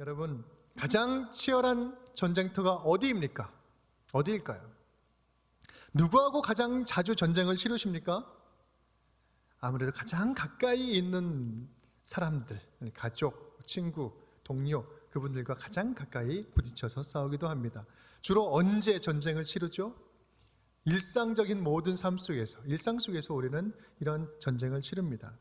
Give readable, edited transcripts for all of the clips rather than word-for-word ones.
여러분, 가장 치열한 전쟁터가 어디입니까? 어디일까요? 누구하고 가장 자주 전쟁을 치르십니까? 아무래도 가장 가까이 있는 사람들, 가족, 친구, 동료, 그분들과 가장 가까이 부딪혀서 싸우기도 합니다. 주로 언제 전쟁을 치르죠? 일상적인 모든 삶 속에서, 일상 속에서 우리는 이런 전쟁을 치릅니다.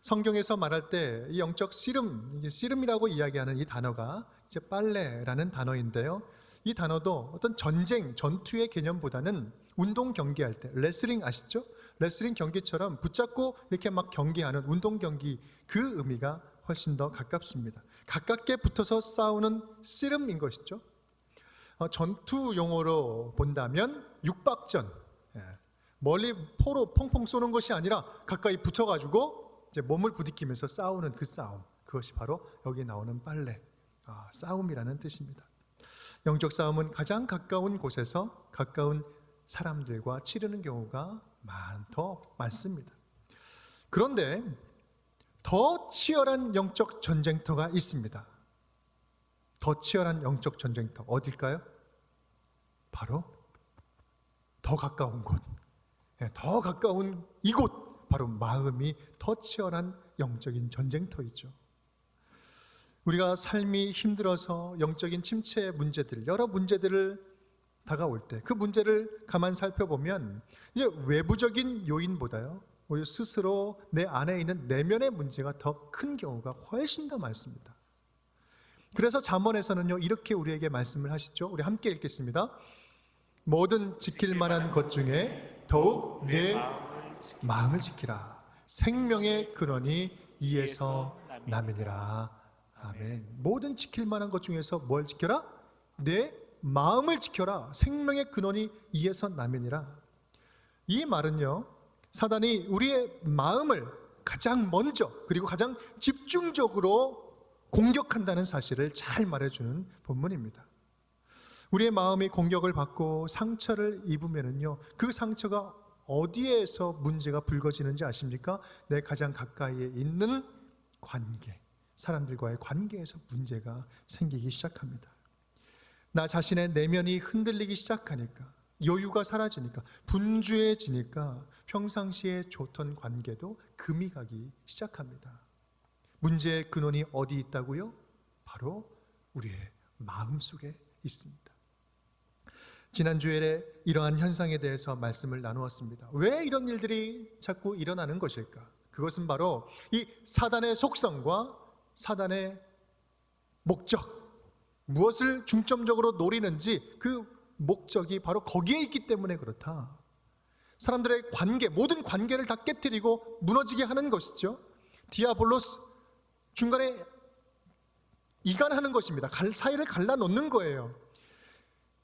성경에서 말할 때 이 영적 씨름이라고 이야기하는 이 단어가 이제 빨래라는 단어인데요. 이 단어도 어떤 전쟁, 전투의 개념보다는 운동 경기할 때, 레슬링 아시죠? 레슬링 경기처럼 붙잡고 이렇게 막 경기하는 운동 경기, 그 의미가 훨씬 더 가깝습니다. 가깝게 붙어서 싸우는 씨름인 것이죠. 전투 용어로 본다면 육박전, 멀리 포로 퐁퐁 쏘는 것이 아니라 가까이 붙어가지고 이제 몸을 부딪히면서 싸우는 그 싸움, 그것이 바로 여기 나오는 빨래, 싸움이라는 뜻입니다. 영적 싸움은 가장 가까운 곳에서 가까운 사람들과 치르는 경우가 더 많습니다. 그런데 더 치열한 영적 전쟁터가 있습니다. 더 치열한 영적 전쟁터 어딜까요? 바로 더 가까운 곳, 더 가까운 이곳, 바로 마음이 더 치열한 영적인 전쟁터이죠. 우리가 삶이 힘들어서 영적인 침체의 문제들, 여러 문제들을 다가올 때 그 문제를 가만 살펴보면 이제 외부적인 요인보다요, 우리 스스로 내 안에 있는 내면의 문제가 더 큰 경우가 훨씬 더 많습니다. 그래서 잠언에서는요, 이렇게 우리에게 말씀을 하시죠. 우리 함께 읽겠습니다. 뭐든 지킬 만한 것 중에 더욱 내 마음을 지키라. 생명의 근원이 이에서 남으니라. 아멘. 모든 지킬 만한 것 중에서 뭘 지켜라? 내 마음을 지켜라. 생명의 근원이 이에서 남으니라. 이 말은요, 사단이 우리의 마음을 가장 먼저 그리고 가장 집중적으로 공격한다는 사실을 잘 말해주는 본문입니다. 우리의 마음이 공격을 받고 상처를 입으면은요, 그 상처가 어디에서 문제가 불거지는지 아십니까? 내 가장 가까이에 있는 관계, 사람들과의 관계에서 문제가 생기기 시작합니다. 나 자신의 내면이 흔들리기 시작하니까, 여유가 사라지니까, 분주해지니까 평상시에 좋던 관계도 금이 가기 시작합니다. 문제의 근원이 어디 있다고요? 바로 우리의 마음속에 있습니다. 지난주에 이러한 현상에 대해서 말씀을 나누었습니다. 왜 이런 일들이 자꾸 일어나는 것일까? 그것은 바로 이 사단의 속성과 사단의 목적, 무엇을 중점적으로 노리는지 그 목적이 바로 거기에 있기 때문에 그렇다. 사람들의 관계, 모든 관계를 다 깨뜨리고 무너지게 하는 것이죠. 디아볼로스, 중간에 이간하는 것입니다. 사이를 갈라놓는 거예요.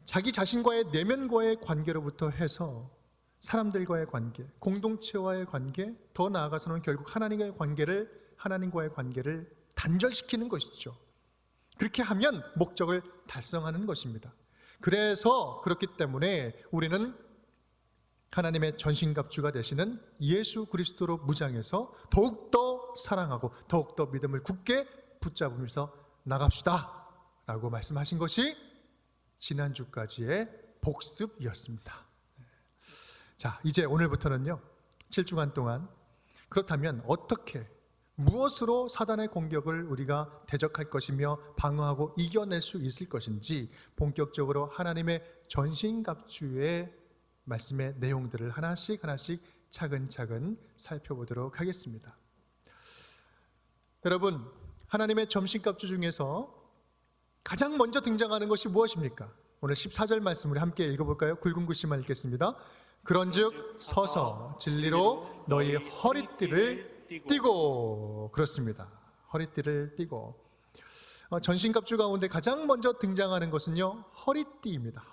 자기 자신과의 내면과의 관계로부터 해서 사람들과의 관계, 공동체와의 관계, 더 나아가서는 결국 하나님과의 관계를 단절시키는 것이죠. 그렇게 하면 목적을 달성하는 것입니다. 그래서 그렇기 때문에 우리는 하나님의 전신갑주가 되시는 예수 그리스도로 무장해서 더욱더 사랑하고 더욱더 믿음을 굳게 붙잡으면서 나갑시다 라고 말씀하신 것이 지난주까지의 복습이었습니다. 자, 이제 오늘부터는요, 7주간 동안 그렇다면 어떻게, 무엇으로 사단의 공격을 우리가 대적할 것이며 방어하고 이겨낼 수 있을 것인지 본격적으로 하나님의 전신갑주의 말씀의 내용들을 하나씩 차근차근 살펴보도록 하겠습니다. 여러분, 하나님의 전신갑주 중에서 가장 먼저 등장하는 것이 무엇입니까? 오늘 14절 말씀 우리 함께 읽어볼까요? 굵은 글씨만 읽겠습니다. 그런즉 서서 진리로 너희 허리띠를 띠고. 그렇습니다. 허리띠를 띠고. 전신갑주 가운데 가장 먼저 등장하는 것은요, 허리띠입니다.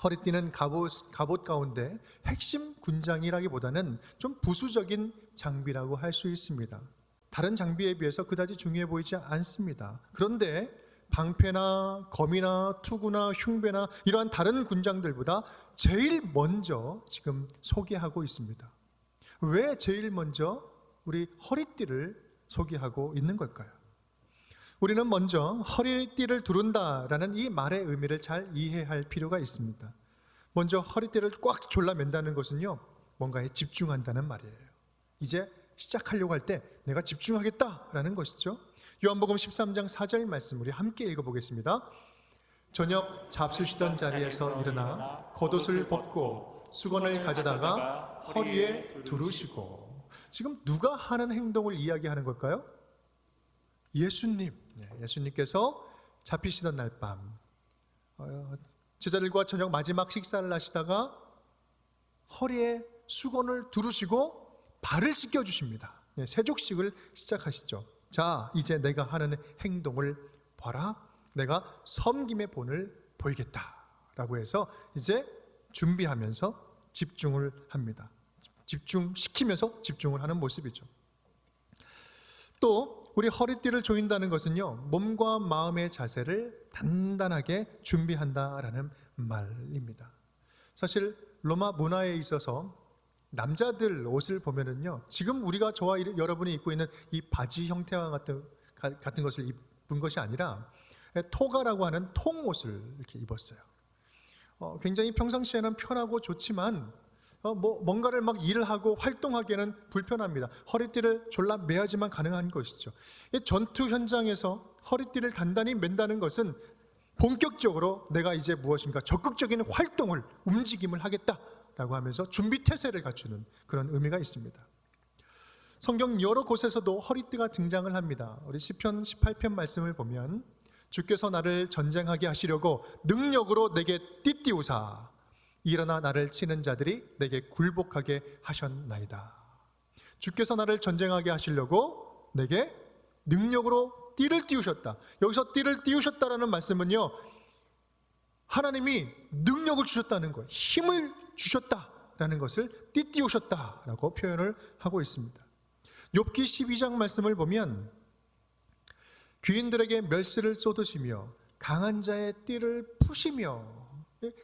허리띠는 갑옷 가운데 핵심 군장이라기보다는 좀 부수적인 장비라고 할 수 있습니다. 다른 장비에 비해서 그다지 중요해 보이지 않습니다. 그런데 방패나 검이나 투구나 흉배나 이러한 다른 군장들보다 제일 먼저 지금 소개하고 있습니다. 왜 제일 먼저 우리 허리띠를 소개하고 있는 걸까요? 우리는 먼저 허리띠를 두른다라는 이 말의 의미를 잘 이해할 필요가 있습니다. 먼저 허리띠를 꽉 졸라맨다는 것은요, 뭔가에 집중한다는 말이에요. 이제 시작하려고 할 때 내가 집중하겠다라는 것이죠. 요한복음 13장 4절 말씀 우리 함께 읽어보겠습니다. 저녁 잡수시던 자리에서 일어나 겉옷을 벗고 수건을 가져다가 허리에 두르시고. 지금 누가 하는 행동을 이야기하는 걸까요? 예수님. 예수님께서 잡히시던 날 밤 제자들과 저녁 마지막 식사를 하시다가 허리에 수건을 두르시고 발을 씻겨주십니다. 세족식을 시작하시죠. 자, 이제 내가 하는 행동을 봐라. 내가 섬김의 본을 보이겠다라고 해서 이제 준비하면서 집중을 합니다. 집중시키면서 집중을 하는 모습이죠. 또 우리 허리띠를 조인다는 것은요, 몸과 마음의 자세를 단단하게 준비한다라는 말입니다. 사실 로마 문화에 있어서 남자들 옷을 보면은요, 지금 우리가 저와 여러분이 입고 있는 이 바지 형태와 같은 것을 입은 것이 아니라 토가라고 하는 통옷을 이렇게 입었어요. 굉장히 평상시에는 편하고 좋지만 뭔가를 막 일을 하고 활동하기에는 불편합니다. 허리띠를 졸라 매야지만 가능한 것이죠. 전투 현장에서 허리띠를 단단히 맨다는 것은 본격적으로 내가 이제 무엇인가 적극적인 활동을, 움직임을 하겠다라고 하면서 준비 태세를 갖추는 그런 의미가 있습니다. 성경 여러 곳에서도 허리띠가 등장을 합니다. 우리 시편 18편 말씀을 보면 주께서 나를 전쟁하게 하시려고 능력으로 내게 띠띠우사 일어나 나를 치는 자들이 내게 굴복하게 하셨나이다. 주께서 나를 전쟁하게 하시려고 내게 능력으로 띠를 띄우셨다. 여기서 띠를 띄우셨다라는 말씀은요, 하나님이 능력을 주셨다는 거예요. 힘을 주셨다라는 것을 띠띄우셨다라고 표현을 하고 있습니다. 욥기 12장 말씀을 보면 귀인들에게 멸시를 쏟으시며 강한 자의 띠를 푸시며,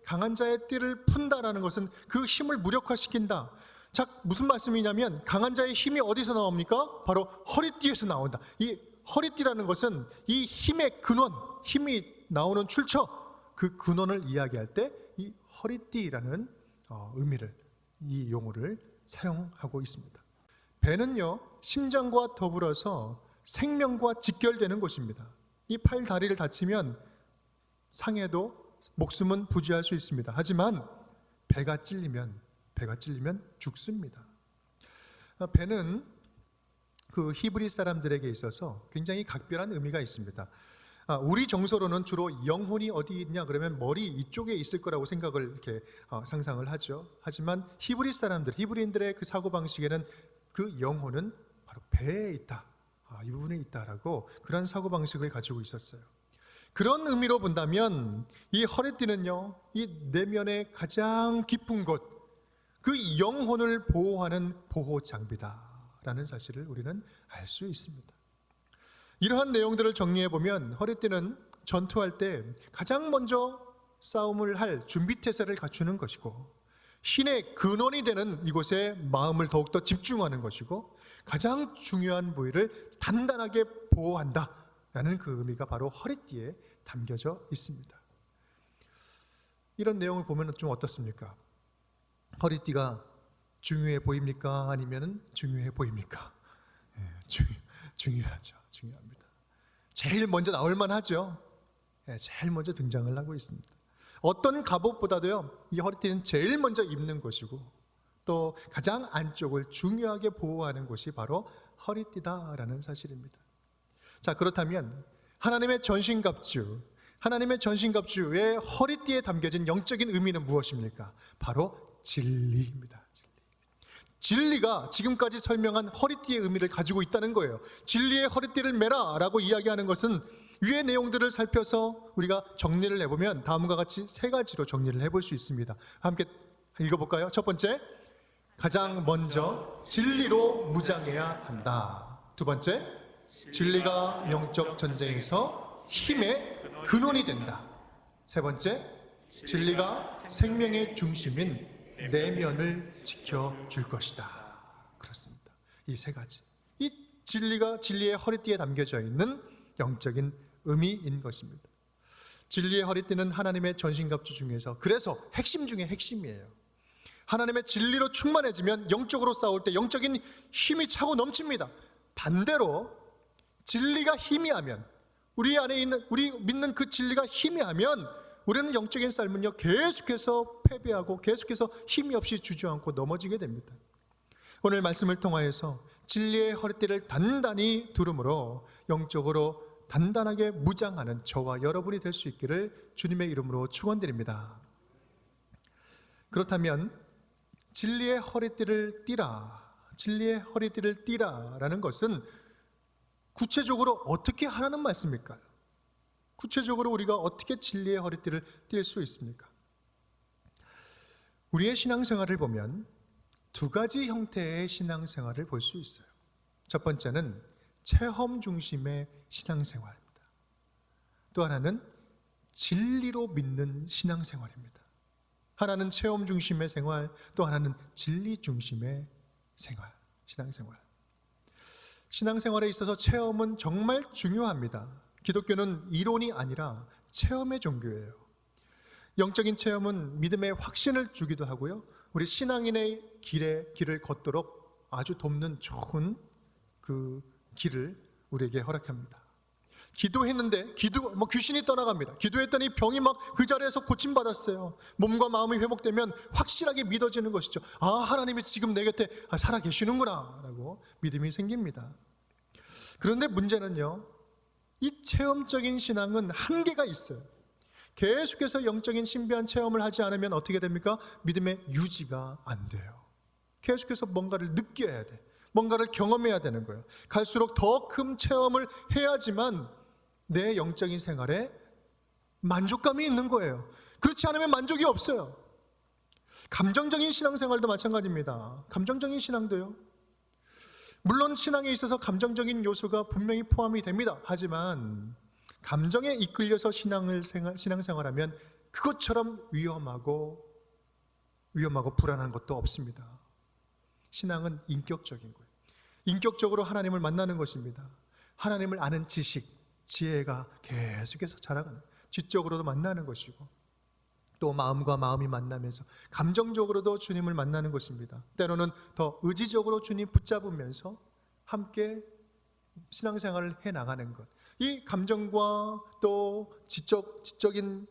강한 자의 띠를 푼다라는 것은 그 힘을 무력화시킨다. 자, 무슨 말씀이냐면 강한 자의 힘이 어디서 나옵니까? 바로 허리띠에서 나온다. 이 허리띠라는 것은 이 힘의 근원, 힘이 나오는 출처, 그 근원을 이야기할 때 이 허리띠라는 의미를, 이 용어를 사용하고 있습니다. 배는요, 심장과 더불어서 생명과 직결되는 곳입니다. 이 팔, 다리를 다치면 상해도 목숨은 부지할 수 있습니다. 하지만 배가 찔리면 죽습니다. 배는 그 히브리 사람들에게 있어서 굉장히 각별한 의미가 있습니다. 우리 정서로는 주로 영혼이 어디 있냐 그러면 머리 이쪽에 있을 거라고 생각을 이렇게 상상을 하죠. 하지만 히브리인들의 그 사고방식에는 그 영혼은 바로 배에 있다, 이 부분에 있다라고 그런 사고방식을 가지고 있었어요. 그런 의미로 본다면 이 허리띠는요, 이 내면의 가장 깊은 곳, 그 영혼을 보호하는 보호 장비다라는 사실을 우리는 알 수 있습니다. 이러한 내용들을 정리해 보면 허리띠는 전투할 때 가장 먼저 싸움을 할 준비 태세를 갖추는 것이고, 신의 근원이 되는 이곳에 마음을 더욱더 집중하는 것이고, 가장 중요한 부위를 단단하게 보호한다라는 그 의미가 바로 허리띠에 담겨져 있습니다. 이런 내용을 보면 좀 어떻습니까? 허리띠가 중요해 보입니까? 아니면 중요해 보입니까? 중요하죠. 중요합니다. 제일 먼저 나올 만하죠. 제일 먼저 등장을 하고 있습니다. 어떤 갑옷보다도요, 이 허리띠는 제일 먼저 입는 것이고, 또 가장 안쪽을 중요하게 보호하는 곳이 바로 허리띠다라는 사실입니다. 자, 그렇다면 하나님의 전신갑주의 허리띠에 담겨진 영적인 의미는 무엇입니까? 바로 진리입니다. 진리가 지금까지 설명한 허리띠의 의미를 가지고 있다는 거예요. 진리의 허리띠를 매라 라고 이야기하는 것은 위의 내용들을 살펴서 우리가 정리를 해보면 다음과 같이 세 가지로 정리를 해볼 수 있습니다. 함께 읽어볼까요? 첫 번째, 가장 먼저 진리로 무장해야 한다. 두 번째, 진리가 영적 전쟁에서 힘의 근원이 된다. 세 번째, 진리가 생명의 중심인 내면을 지켜줄 것이다. 그렇습니다. 이 세 가지, 이 진리의 허리띠에 담겨져 있는 영적인 의미인 것입니다. 진리의 허리띠는 하나님의 전신갑주 중에서 그래서 핵심 중에 핵심이에요. 하나님의 진리로 충만해지면 영적으로 싸울 때 영적인 힘이 차고 넘칩니다. 반대로 진리가 희미하면, 우리 안에 있는, 우리 믿는 그 진리가 희미하면 우리는 영적인 삶은요 계속해서 패배하고 계속해서 힘이 없이 주저앉고 넘어지게 됩니다. 오늘 말씀을 통하여서 진리의 허리띠를 단단히 두름으로 영적으로 단단하게 무장하는 저와 여러분이 될 수 있기를 주님의 이름으로 축원드립니다. 그렇다면 진리의 허리띠를 띠라, 진리의 허리띠를 띠라라는 것은 구체적으로 어떻게 하라는 말씀일까요? 구체적으로 우리가 어떻게 진리의 허리띠를 띨 수 있습니까? 우리의 신앙생활을 보면 두 가지 형태의 신앙생활을 볼 수 있어요. 첫 번째는 체험 중심의 신앙생활입니다. 또 하나는 진리로 믿는 신앙생활입니다. 하나는 체험 중심의 생활, 또 하나는 진리 중심의 생활, 신앙생활. 신앙생활에 있어서 체험은 정말 중요합니다. 기독교는 이론이 아니라 체험의 종교예요. 영적인 체험은 믿음의 확신을 주기도 하고요, 우리 신앙인의 길을 걷도록 아주 돕는 좋은 그 길을 우리에게 허락합니다. 기도했는데 귀신이 떠나갑니다. 기도했더니 병이 막 그 자리에서 고침받았어요. 몸과 마음이 회복되면 확실하게 믿어지는 것이죠. 아, 하나님이 지금 내 곁에 살아계시는구나 라고 믿음이 생깁니다. 그런데 문제는요, 이 체험적인 신앙은 한계가 있어요. 계속해서 영적인 신비한 체험을 하지 않으면 어떻게 됩니까? 믿음의 유지가 안 돼요. 계속해서 뭔가를 느껴야 돼. 뭔가를 경험해야 되는 거예요. 갈수록 더 큰 체험을 해야지만 내 영적인 생활에 만족감이 있는 거예요. 그렇지 않으면 만족이 없어요. 감정적인 신앙생활도 마찬가지입니다. 감정적인 신앙도요, 물론 신앙에 있어서 감정적인 요소가 분명히 포함이 됩니다. 하지만 감정에 이끌려서 신앙생활하면 그것처럼 위험하고 불안한 것도 없습니다. 신앙은 인격적인 거예요. 인격적으로 하나님을 만나는 것입니다. 하나님을 아는 지식, 지혜가 계속해서 자라가는, 지적으로도 만나는 것이고, 또 마음과 마음이 만나면서 감정적으로도 주님을 만나는 것입니다. 때로는 더 의지적으로 주님 붙잡으면서 함께 신앙생활을 해나가는 것, 이 감정과 또 지적인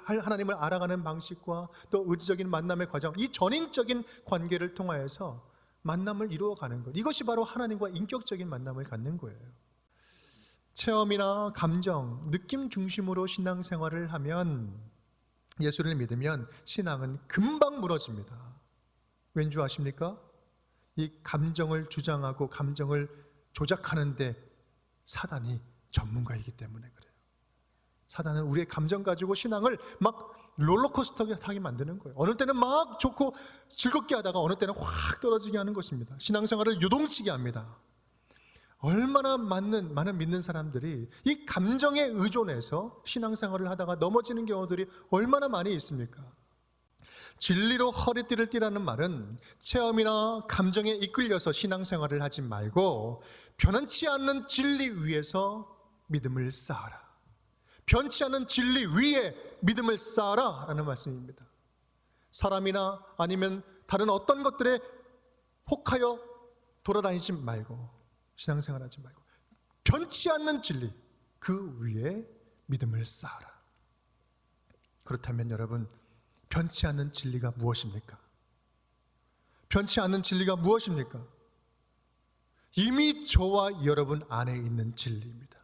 하나님을 알아가는 방식과 또 의지적인 만남의 과정, 이 전인적인 관계를 통하여서 만남을 이루어가는 것, 이것이 바로 하나님과 인격적인 만남을 갖는 거예요. 체험이나 감정, 느낌 중심으로 신앙생활을 하면, 예수를 믿으면 신앙은 금방 무너집니다. 왠지 아십니까? 이 감정을 주장하고 감정을 조작하는데 사단이 전문가이기 때문에 그래요. 사단은 우리의 감정 가지고 신앙을 막 롤러코스터 타게 만드는 거예요. 어느 때는 막 좋고 즐겁게 하다가 어느 때는 확 떨어지게 하는 것입니다. 신앙생활을 요동치게 합니다. 얼마나 많은 믿는 사람들이 이 감정에 의존해서 신앙생활을 하다가 넘어지는 경우들이 얼마나 많이 있습니까? 진리로 허리띠를 띠라는 말은 체험이나 감정에 이끌려서 신앙생활을 하지 말고 변치 않는 진리 위에서 믿음을 쌓아라. 변치 않는 진리 위에 믿음을 쌓아라 라는 말씀입니다. 사람이나 아니면 다른 어떤 것들에 혹하여 돌아다니지 말고, 신앙생활하지 말고 변치 않는 진리, 그 위에 믿음을 쌓아라. 그렇다면 여러분, 변치 않는 진리가 무엇입니까? 변치 않는 진리가 무엇입니까? 이미 저와 여러분 안에 있는 진리입니다.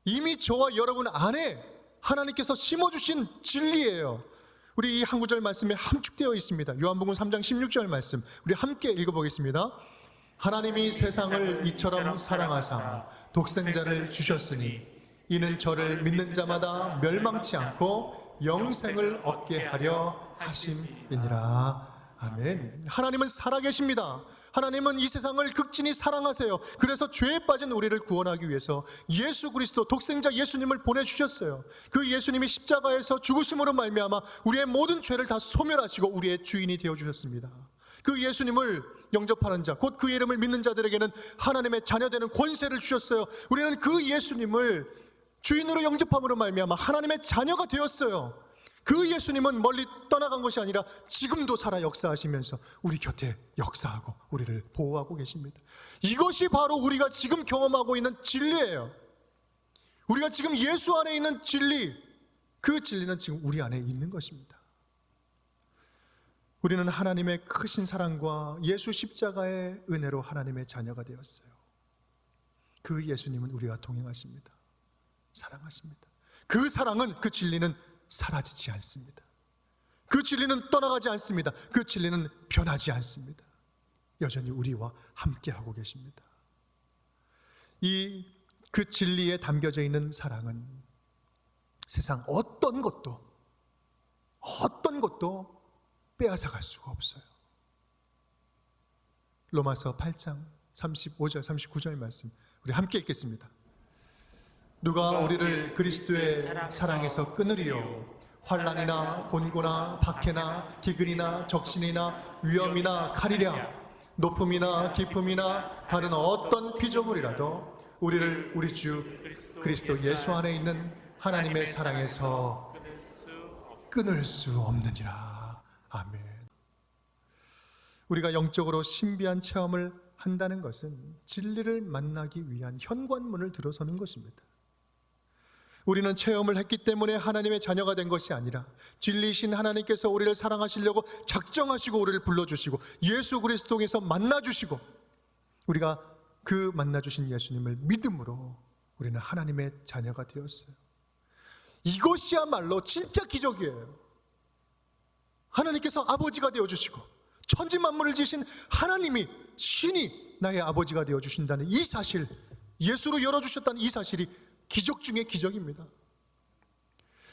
이미 저와 여러분 안에 하나님께서 심어주신 진리예요. 우리 이 한 구절 말씀에 함축되어 있습니다. 요한복음 3장 16절 말씀, 우리 함께 읽어보겠습니다. 하나님이 세상을 이처럼 사랑하사 독생자를 주셨으니 이는 저를 믿는 자마다 멸망치 않고 영생을 얻게 하려 하심이니라. 아멘. 하나님은 살아계십니다. 하나님은 이 세상을 극진히 사랑하세요. 그래서 죄에 빠진 우리를 구원하기 위해서 예수 그리스도, 독생자 예수님을 보내주셨어요. 그 예수님이 십자가에서 죽으심으로 말미암아 우리의 모든 죄를 다 소멸하시고 우리의 주인이 되어주셨습니다. 그 예수님을 영접하는 자, 곧 그 이름을 믿는 자들에게는 하나님의 자녀되는 권세를 주셨어요. 우리는 그 예수님을 주인으로 영접함으로 말미암아 하나님의 자녀가 되었어요. 그 예수님은 멀리 떠나간 것이 아니라 지금도 살아 역사하시면서 우리 곁에 역사하고 우리를 보호하고 계십니다. 이것이 바로 우리가 지금 경험하고 있는 진리예요. 우리가 지금 예수 안에 있는 진리, 그 진리는 지금 우리 안에 있는 것입니다. 우리는 하나님의 크신 사랑과 예수 십자가의 은혜로 하나님의 자녀가 되었어요. 그 예수님은 우리와 동행하십니다. 사랑하십니다. 그 사랑은, 그 진리는 사라지지 않습니다. 그 진리는 떠나가지 않습니다. 그 진리는 변하지 않습니다. 여전히 우리와 함께하고 계십니다. 그 진리에 담겨져 있는 사랑은 세상 어떤 것도 빼앗아갈 수가 없어요. 로마서 8장 35절 39절 말씀 우리 함께 읽겠습니다. 누가 우리를 그리스도의 사랑에서 끊으리요? 환난이나 곤고나 박해나 기근이나 적신이나 위험이나 칼이랴 높음이나 깊음이나 다른 어떤 피조물이라도 우리를 우리 주 그리스도 예수 안에 있는 하나님의 사랑에서 끊을 수 없느니라. 아멘. 우리가 영적으로 신비한 체험을 한다는 것은 진리를 만나기 위한 현관문을 들어서는 것입니다. 우리는 체험을 했기 때문에 하나님의 자녀가 된 것이 아니라 진리이신 하나님께서 우리를 사랑하시려고 작정하시고 우리를 불러주시고 예수 그리스도에서 만나주시고 우리가 그 만나주신 예수님을 믿음으로 우리는 하나님의 자녀가 되었어요. 이것이야말로 진짜 기적이에요. 하나님께서 아버지가 되어주시고 천지 만물을 지으신 하나님이 신이 나의 아버지가 되어주신다는 이 사실, 예수로 열어주셨다는 이 사실이 기적 중의 기적입니다.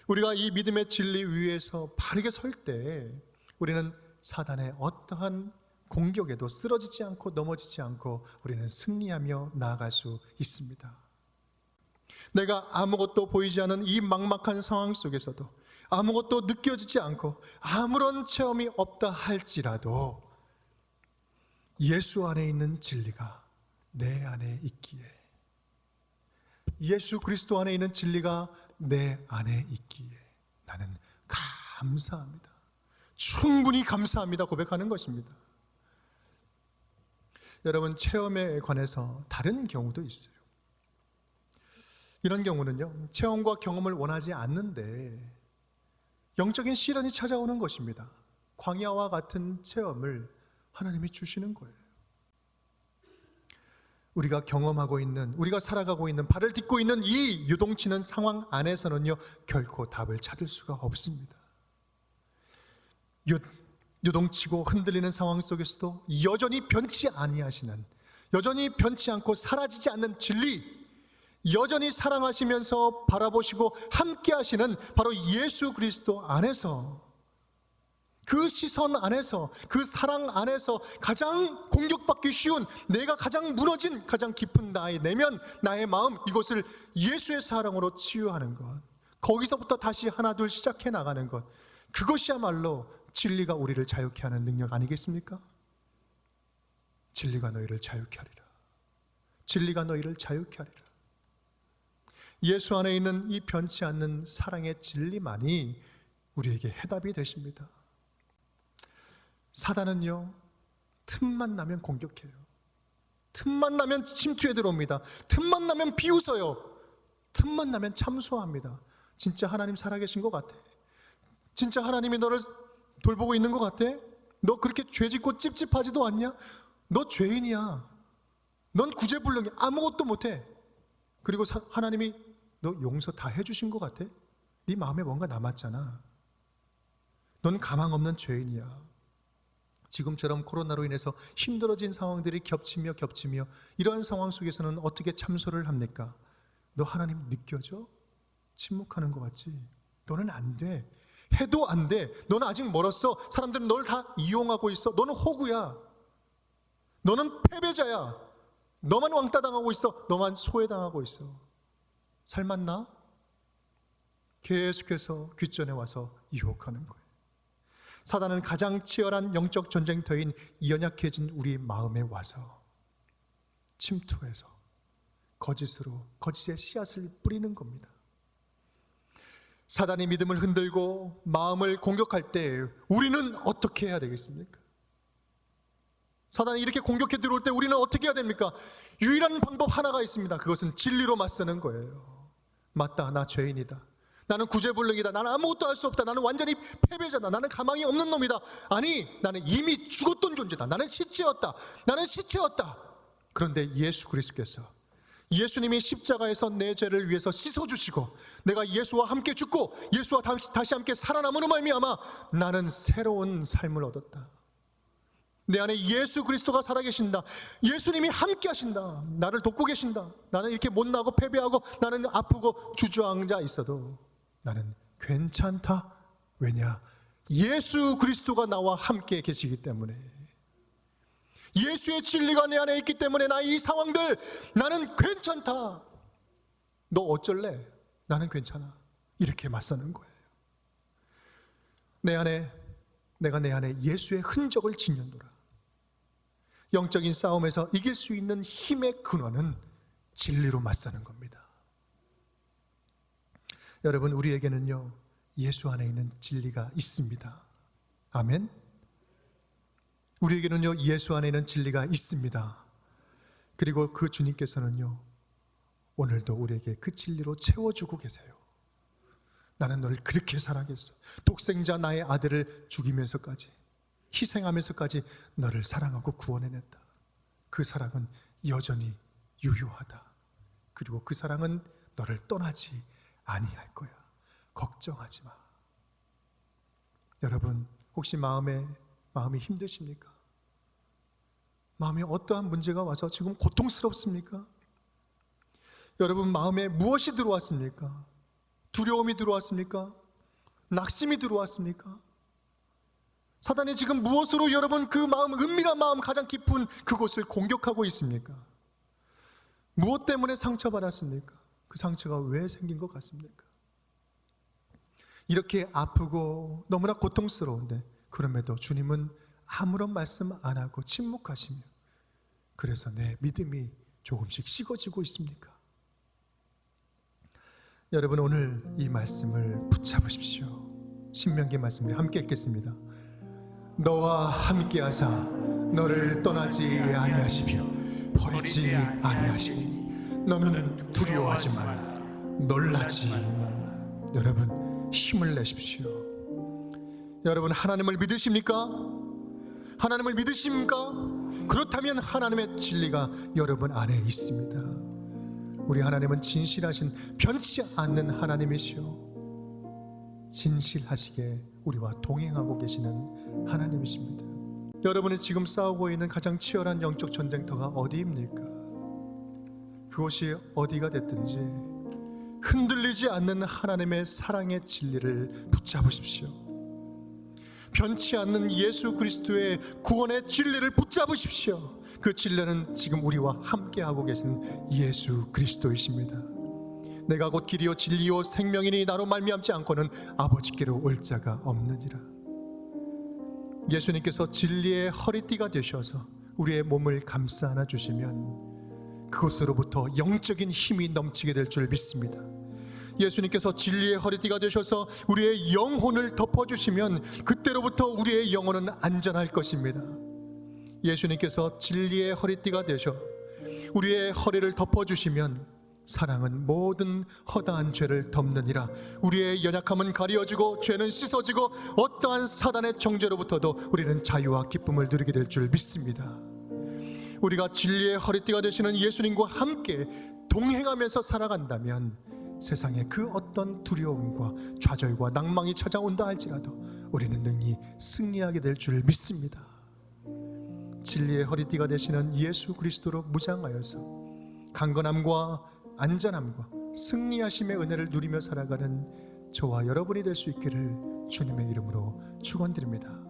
우리가 이 믿음의 진리 위에서 바르게 설 때 우리는 사단의 어떠한 공격에도 쓰러지지 않고 넘어지지 않고 우리는 승리하며 나아갈 수 있습니다. 내가 아무것도 보이지 않은 이 막막한 상황 속에서도 아무것도 느껴지지 않고 아무런 체험이 없다 할지라도 예수 안에 있는 진리가 내 안에 있기에, 예수 그리스도 안에 있는 진리가 내 안에 있기에 나는 감사합니다. 충분히 감사합니다. 고백하는 것입니다. 여러분, 체험에 관해서 다른 경우도 있어요. 이런 경우는요, 체험과 경험을 원하지 않는데 영적인 시련이 찾아오는 것입니다. 광야와 같은 체험을 하나님이 주시는 거예요. 우리가 경험하고 있는, 우리가 살아가고 있는, 발을 딛고 있는 이 요동치는 상황 안에서는요, 결코 답을 찾을 수가 없습니다. 요동치고 흔들리는 상황 속에서도 여전히 변치 아니하시는, 여전히 변치 않고 사라지지 않는 진리, 여전히 사랑하시면서 바라보시고 함께 하시는 바로 예수 그리스도 안에서, 그 시선 안에서, 그 사랑 안에서 가장 공격받기 쉬운, 내가 가장 무너진 가장 깊은 나의 내면, 나의 마음, 이것을 예수의 사랑으로 치유하는 것, 거기서부터 다시 하나둘 시작해 나가는 것, 그것이야말로 진리가 우리를 자유케 하는 능력 아니겠습니까? 진리가 너희를 자유케 하리라. 진리가 너희를 자유케 하리라. 예수 안에 있는 이 변치 않는 사랑의 진리만이 우리에게 해답이 되십니다. 사단은요, 틈만 나면 공격해요. 틈만 나면 침투해 들어옵니다. 틈만 나면 비웃어요. 틈만 나면 참소합니다. 진짜 하나님 살아계신 것 같아? 진짜 하나님이 너를 돌보고 있는 것 같아? 너 그렇게 죄짓고 찝찝하지도 않냐? 너 죄인이야. 넌 구제불능이야. 아무것도 못해. 그리고 하나님이 너 용서 다 해주신 것 같아? 네 마음에 뭔가 남았잖아. 넌 가망 없는 죄인이야. 지금처럼 코로나로 인해서 힘들어진 상황들이 겹치며 이러한 상황 속에서는 어떻게 참소를 합니까? 너 하나님 느껴져? 침묵하는 것 같지? 너는 안 돼. 해도 안 돼. 너는 아직 멀었어. 사람들은 널 다 이용하고 있어. 너는 호구야. 너는 패배자야. 너만 왕따 당하고 있어. 너만 소외당하고 있어. 살맛나? 계속해서 귓전에 와서 유혹하는 거예요. 사단은 가장 치열한 영적 전쟁터인 연약해진 우리 마음에 와서 침투해서 거짓으로 거짓의 씨앗을 뿌리는 겁니다. 사단이 믿음을 흔들고 마음을 공격할 때 우리는 어떻게 해야 되겠습니까? 사단이 이렇게 공격해 들어올 때 우리는 어떻게 해야 됩니까? 유일한 방법 하나가 있습니다. 그것은 진리로 맞서는 거예요. 맞다, 나 죄인이다. 나는 구제불능이다. 나는 아무것도 할 수 없다. 나는 완전히 패배자다. 나는 가망이 없는 놈이다. 아니, 나는 이미 죽었던 존재다. 나는 시체였다. 나는 시체였다. 그런데 예수 그리스도께서, 예수님이 십자가에서 내 죄를 위해서 씻어주시고 내가 예수와 함께 죽고 예수와 다시 함께 살아남으로 말미암아 나는 새로운 삶을 얻었다. 내 안에 예수 그리스도가 살아계신다. 예수님이 함께 하신다. 나를 돕고 계신다. 나는 이렇게 못나고 패배하고 나는 아프고 주저앉아 있어도 나는 괜찮다. 왜냐? 예수 그리스도가 나와 함께 계시기 때문에, 예수의 진리가 내 안에 있기 때문에 나 이 상황들 나는 괜찮다. 너 어쩔래? 나는 괜찮아. 이렇게 맞서는 거예요. 내가 내 안에 예수의 흔적을 짓는도라. 영적인 싸움에서 이길 수 있는 힘의 근원은 진리로 맞서는 겁니다. 여러분, 우리에게는요 예수 안에 있는 진리가 있습니다. 아멘. 우리에게는요 예수 안에 있는 진리가 있습니다. 그리고 그 주님께서는요 오늘도 우리에게 그 진리로 채워주고 계세요. 나는 너를 그렇게 사랑했어. 독생자 나의 아들을 죽이면서까지, 희생하면서까지 너를 사랑하고 구원해냈다. 그 사랑은 여전히 유효하다. 그리고 그 사랑은 너를 떠나지 아니할 거야. 걱정하지 마. 여러분, 혹시 마음이 힘드십니까? 마음에 어떠한 문제가 와서 지금 고통스럽습니까? 여러분, 마음에 무엇이 들어왔습니까? 두려움이 들어왔습니까? 낙심이 들어왔습니까? 사단이 지금 무엇으로 여러분 그 마음, 은밀한 마음, 가장 깊은 그곳을 공격하고 있습니까? 무엇 때문에 상처받았습니까? 그 상처가 왜 생긴 것 같습니까? 이렇게 아프고 너무나 고통스러운데 그럼에도 주님은 아무런 말씀 안 하고 침묵하시며, 그래서 내 믿음이 조금씩 식어지고 있습니까? 여러분, 오늘 이 말씀을 붙잡으십시오. 신명기 말씀을 함께 읽겠습니다. 너와 함께 하사 너를 떠나지 아니하시며 버리지 아니하시니 너는 두려워하지 말라, 놀라지 말라. 여러분, 힘을 내십시오. 여러분, 하나님을 믿으십니까? 하나님을 믿으십니까? 그렇다면 하나님의 진리가 여러분 안에 있습니다. 우리 하나님은 진실하신, 변치 않는 하나님이시오. 진실하시게 우리와 동행하고 계시는 하나님이십니다. 여러분이 지금 싸우고 있는 가장 치열한 영적 전쟁터가 어디입니까? 그것이 어디가 됐든지 흔들리지 않는 하나님의 사랑의 진리를 붙잡으십시오. 변치 않는 예수 그리스도의 구원의 진리를 붙잡으십시오. 그 진리는 지금 우리와 함께하고 계신 예수 그리스도이십니다. 내가 곧 길이요 진리요 생명이니 나로 말미암지 않고는 아버지께로 올 자가 없느니라. 예수님께서 진리의 허리띠가 되셔서 우리의 몸을 감싸 안아 주시면 그것으로부터 영적인 힘이 넘치게 될 줄 믿습니다. 예수님께서 진리의 허리띠가 되셔서 우리의 영혼을 덮어주시면 그때로부터 우리의 영혼은 안전할 것입니다. 예수님께서 진리의 허리띠가 되셔 우리의 허리를 덮어주시면 사랑은 모든 허다한 죄를 덮느니라. 우리의 연약함은 가려지고 죄는 씻어지고 어떠한 사단의 정죄로부터도 우리는 자유와 기쁨을 누리게 될 줄 믿습니다. 우리가 진리의 허리띠가 되시는 예수님과 함께 동행하면서 살아간다면 세상에 그 어떤 두려움과 좌절과 낭망이 찾아온다 할지라도 우리는 능히 승리하게 될 줄 믿습니다. 진리의 허리띠가 되시는 예수 그리스도로 무장하여서 강건함과 안전함과 승리하심의 은혜를 누리며 살아가는 저와 여러분이 될 수 있기를 주님의 이름으로 축원드립니다.